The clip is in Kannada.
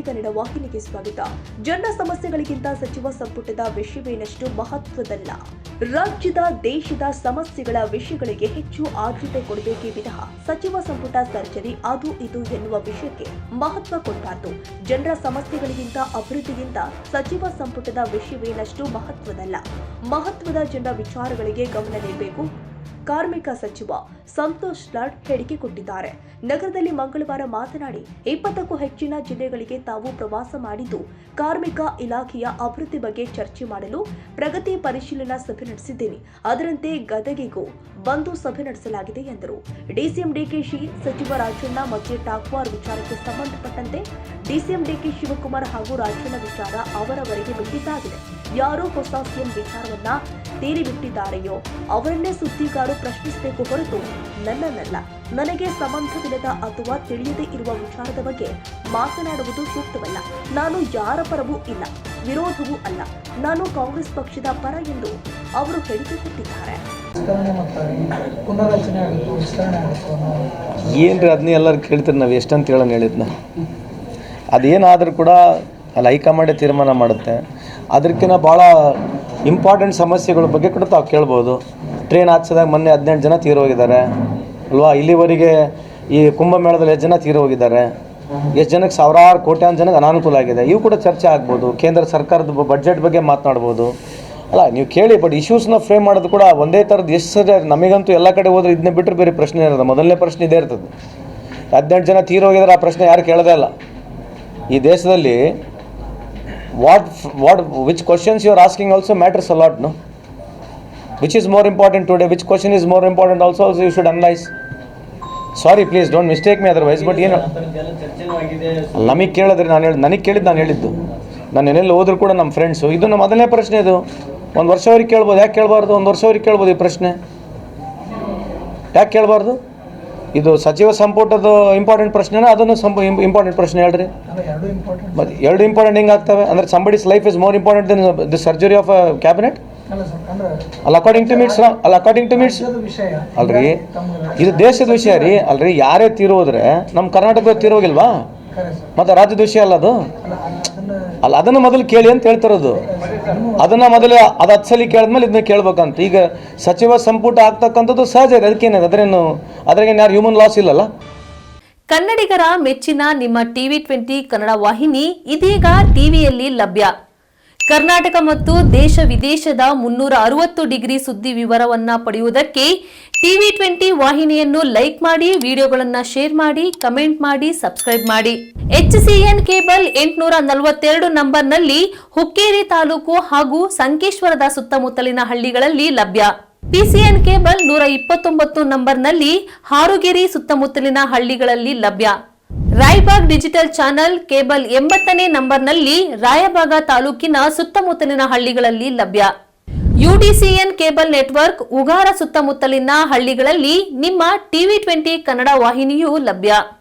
ಕನ್ನಡ ವಾಹಿನಿಗೆ ಸ್ವಾಗತ. ಜನರ ಸಮಸ್ಯೆಗಳಿಗಿಂತ ಸಚಿವ ಸಂಪುಟದ ವಿಷಯವೇನಷ್ಟು ಮಹತ್ವದಲ್ಲ. ರಾಜ್ಯದ ದೇಶದ ಸಮಸ್ಯೆಗಳ ವಿಷಯಗಳಿಗೆ ಹೆಚ್ಚು ಆದ್ಯತೆ ಕೊಡಬೇಕೇ ವಿನಃ ಸಚಿವ ಸಂಪುಟ ಸರ್ಜರಿ ಅದು ಇದು ಎನ್ನುವ ವಿಷಯಕ್ಕೆ ಮಹತ್ವ ಕೊಡಬಾರದು. ಜನರ ಸಮಸ್ಯೆಗಳಿಗಿಂತ ಅಭಿವೃದ್ಧಿಗಿಂತ ಸಚಿವ ಸಂಪುಟದ ವಿಷಯವೇನಷ್ಟು ಮಹತ್ವದಲ್ಲ. ಮಹತ್ವದ ಜನರ ವಿಚಾರಗಳಿಗೆ ಗಮನ ನೀಡಬೇಕು. ಕಾರ್ಮಿಕ ಸಚಿವ ಸಂತೋಷ್ ಲಾಡ್ ಹೇಳಿಕೆ ಕೊಟ್ಟಿದ್ದಾರೆ. ನಗರದಲ್ಲಿ ಮಂಗಳವಾರ ಮಾತನಾಡಿ 20ಕ್ಕೂ ಹೆಚ್ಚಿನ ಜಿಲ್ಲೆಗಳಿಗೆ ತಾವು ಪ್ರವಾಸ ಮಾಡಿದ್ದು ಕಾರ್ಮಿಕ ಇಲಾಖೆಯ ಅಭಿವೃದ್ಧಿ ಬಗ್ಗೆ ಚರ್ಚೆ ಮಾಡಲು ಪ್ರಗತಿ ಪರಿಶೀಲನಾ ಸಭೆ ನಡೆಸಿದ್ದೇನೆ. ಅದರಂತೆ ಗದಗಿಗೂ ಬಂದು ಸಭೆ ನಡೆಸಲಾಗಿದೆ ಎಂದರು. ಡಿಸಿಎಂ ಡಿಕೆಶಿ ಸಚಿವ ರಾಜಣ್ಣ ಮಧ್ಯೆ ಟಾಕ್ವಾರ್ ವಿಚಾರಕ್ಕೆ ಸಂಬಂಧಪಟ್ಟಂತೆ ಡಿಸಿಎಂ ಡಿಕೆ ಶಿವಕುಮಾರ್ ಹಾಗೂ ರಾಜಣ್ಣ ವಿಚಾರ ಅವರವರಿಗೆ ಬಿಟ್ಟಿದ್ದಾಗಿದೆ. ಯಾರೋ ಹೊಸ ಸಿಎಂ ವಿಚಾರವನ್ನ ತೀರಿ ಬಿಟ್ಟಿದ್ದಾರೆಯೋ ಅವರನ್ನೇ ಸುದ್ದಿಗಾರರು ಪ್ರಶ್ನಿಸಬೇಕು ಹೊರತು ನನ್ನನ್ನಲ್ಲ. ನನಗೆ ಸಂಬಂಧವಿಲ್ಲದ ಅಥವಾ ತಿಳಿಯದೇ ಇರುವ ವಿಚಾರದ ಬಗ್ಗೆ ಮಾತನಾಡುವುದು ಸೂಕ್ತವಲ್ಲ. ನಾನು ಯಾರ ಪರವೂ ಇಲ್ಲ, ವಿರೋಧವೂ ಅಲ್ಲ. ನಾನು ಕಾಂಗ್ರೆಸ್ ಪಕ್ಷದ ಪರ ಎಂದು ಅವರು ಹೇಳಿಕೆ ಕೊಟ್ಟಿದ್ದಾರೆ. ಏನ್ರಿ ಅದನ್ನ ಎಲ್ಲರೂ ಕೇಳ್ತೀರಿ, ನಾವು ಎಷ್ಟಂತ ಹೇಳೋಣ ಹೇಳಿದ್ನ. ಅದೇನಾದರೂ ಕೂಡ ಅಲ್ಲಿ ಹೈಕಮಾಂಡೇ ತೀರ್ಮಾನ ಮಾಡುತ್ತೆ. ಅದಕ್ಕಿಂತ ಭಾಳ ಇಂಪಾರ್ಟೆಂಟ್ ಸಮಸ್ಯೆಗಳ ಬಗ್ಗೆ ಕೂಡ ತಾವು ಕೇಳ್ಬೋದು. ಟ್ರೈನ್ ಹಾಕ್ಸಿದಾಗ ಮೊನ್ನೆ 18 ಜನ ತೀರೋಗಿದ್ದಾರೆ ಅಲ್ವಾ? ಇಲ್ಲಿವರೆಗೆ ಈ ಕುಂಭಮೇಳದಲ್ಲಿ ಎಷ್ಟು ಜನ ತೀರೋಗಿದ್ದಾರೆ, ಎಷ್ಟು ಜನಕ್ಕೆ ಸಾವಿರಾರು ಕೋಟ್ಯಾಂತರ ಜನಕ್ಕೆ ಅನಾನುಕೂಲ ಆಗಿದೆ. ಇವು ಕೂಡ ಚರ್ಚೆ ಆಗ್ಬೋದು. ಕೇಂದ್ರ ಸರ್ಕಾರದ ಬಡ್ಜೆಟ್ ಬಗ್ಗೆ ಮಾತನಾಡ್ಬೋದು ಅಲ್ಲ. ನೀವು ಕೇಳಿ, ಬಟ್ ಇಶ್ಯೂಸ್ನ ಫ್ರೇಮ್ ಮಾಡೋದು ಕೂಡ ಒಂದೇ ಥರದ್ದು. ಎಷ್ಟು ಸರಿ ನಮಗಂತೂ ಎಲ್ಲ ಕಡೆ ಹೋದ್ರೆ ಇದನ್ನೇ ಬಿಟ್ಟರೆ ಬೇರೆ ಪ್ರಶ್ನೆ ಇರೋದು. ಮೊದಲನೇ ಪ್ರಶ್ನೆ ಇದೇ ಇರ್ತದೆ. 18 ಜನ ತೀರೋಗಿದ್ದಾರೆ, ಆ ಪ್ರಶ್ನೆ ಯಾರು ಕೇಳೋದೇ ಇಲ್ಲ ಈ ದೇಶದಲ್ಲಿ. which questions you are asking also matters a lot, no? Which is more important today? Which question is more important also you should analyze. Sorry, please don't mistake me otherwise. But ಏನು ನಮಗೆ ಕೇಳಿದ್ರೆ ನನಗೆ ಕೇಳಿದ್ದು ನಾನು ಹೇಳಿದ್ದು. ನಾನು ಏನೆಲ್ಲ ಹೋದ್ರು ಕೂಡ ನಮ್ಮ ಫ್ರೆಂಡ್ಸು, ಇದು ನಮ್ಮ ಮೊದಲನೇ ಪ್ರಶ್ನೆ. ಇದು 1 ವರ್ಷವರೆಗೆ ಕೇಳ್ಬೋದು. ಯಾಕೆ ಕೇಳಬಾರ್ದು? 1 ವರ್ಷವರೆಗೆ ಕೇಳ್ಬೋದು ಈ ಪ್ರಶ್ನೆ. ಯಾಕೆ ಕೇಳಬಾರ್ದು? ಇದು ಸಚಿವ ಸಂಪುಟದ ಇಂಪಾರ್ಟೆಂಟ್ ಪ್ರಶ್ನೆನ, ಅದನ್ನು ಇಂಪಾರ್ಟೆಂಟ್ ಪ್ರಶ್ನೆ ಹೇಳ್ರಿ. ಮತ್ತು ಎರಡು ಇಂಪಾರ್ಟೆಂಟ್ ಹೆಂಗೆ ಆಗ್ತವೆ ಅಂದರೆ somebody's life is more important than the surgery of a cabinet ಅಲ್ಲ. ಅಕಾರ್ಡಿಂಗ್ ಟು ಮೀಟ್ಸ್ ಅಲ್ರಿ, ಇದು ದೇಶದ ವಿಷಯ ರೀ ಅಲ್ರಿ. ಯಾರೇ ತೀರೋದ್ರೆ ನಮ್ಮ ಕರ್ನಾಟಕದ ತೀರೋಗಿಲ್ವಾ? ಮತ್ತು ರಾಜ್ಯದ ವಿಷಯ ಅಲ್ಲ ಅದು ಅಲ್ಲ. ಅದನ್ನು ಮೊದಲು ಕೇಳಿ ಅಂತ ಹೇಳ್ತಿರೋದು. ಅದನ್ನು ಮೊದಲು ಅದು 10 ಸಲ ಕೇಳಿದ್ಮೇಲೆ ಇದನ್ನ ಕೇಳ್ಬೇಕಂತ. ಈಗ ಸಚಿವ ಸಂಪುಟ ಆಗ್ತಕ್ಕಂಥದ್ದು ಸಹಜ ಇದೆ. ಅದಕ್ಕೇನಿದೆ, ಅದ್ರಾಗೇನು ಯಾರು ಹ್ಯೂಮನ್ ಲಾಸ್ ಇಲ್ಲಲ್ಲ. ಕನ್ನಡಿಗರ ಮೆಚ್ಚಿನ ನಿಮ್ಮ ಟಿವಿ 20 ಕನ್ನಡ ವಾಹಿನಿ ಇದೀಗ ಟಿವಿಯಲ್ಲಿ ಲಭ್ಯ. ಕರ್ನಾಟಕ ಮತ್ತು ದೇಶ ವಿದೇಶದ 360 ಡಿಗ್ರಿ ಸುದ್ದಿ ವಿವರವನ್ನ ಪಡೆಯುವುದಕ್ಕೆ ಟಿವಿ 20 ವಾಹಿನಿಯನ್ನು ಲೈಕ್ ಮಾಡಿ, ವಿಡಿಯೋಗಳನ್ನು ಶೇರ್ ಮಾಡಿ, ಕಮೆಂಟ್ ಮಾಡಿ, ಸಬ್ಸ್ಕ್ರೈಬ್ ಮಾಡಿ. HCN ಕೇಬಲ್ 842 ನಂಬರ್ನಲ್ಲಿ ಹುಕ್ಕೇರಿ ತಾಲೂಕು ಹಾಗೂ ಸಂಕೇಶ್ವರದ ಸುತ್ತಮುತ್ತಲಿನ ಹಳ್ಳಿಗಳಲ್ಲಿ ಲಭ್ಯ. PCN ಕೇಬಲ್ 129 ನಂಬರ್ನಲ್ಲಿ ಹಾರುಗೆರೆ ಸುತ್ತಮುತ್ತಲಿನ ಹಳ್ಳಿಗಳಲ್ಲಿ ಲಭ್ಯ. ರಾಯಬಾಗ್ ಡಿಜಿಟಲ್ ಚಾನೆಲ್ ಕೇಬಲ್ 80ನೇ ನಂಬರ್ನಲ್ಲಿ ರಾಯಬಾಗ ತಾಲೂಕಿನ ಸುತ್ತಮುತ್ತಲಿನ ಹಳ್ಳಿಗಳಲ್ಲಿ ಲಭ್ಯ. UDCN ಕೇಬಲ್ ನೆಟ್ವರ್ಕ್ ಉಗಾರ ಸುತ್ತಮುತ್ತಲಿನ ಹಳ್ಳಿಗಳಲ್ಲಿ ನಿಮ್ಮ ಟಿವಿ 20 ಕನ್ನಡ ವಾಹಿನಿಯೂ ಲಭ್ಯ.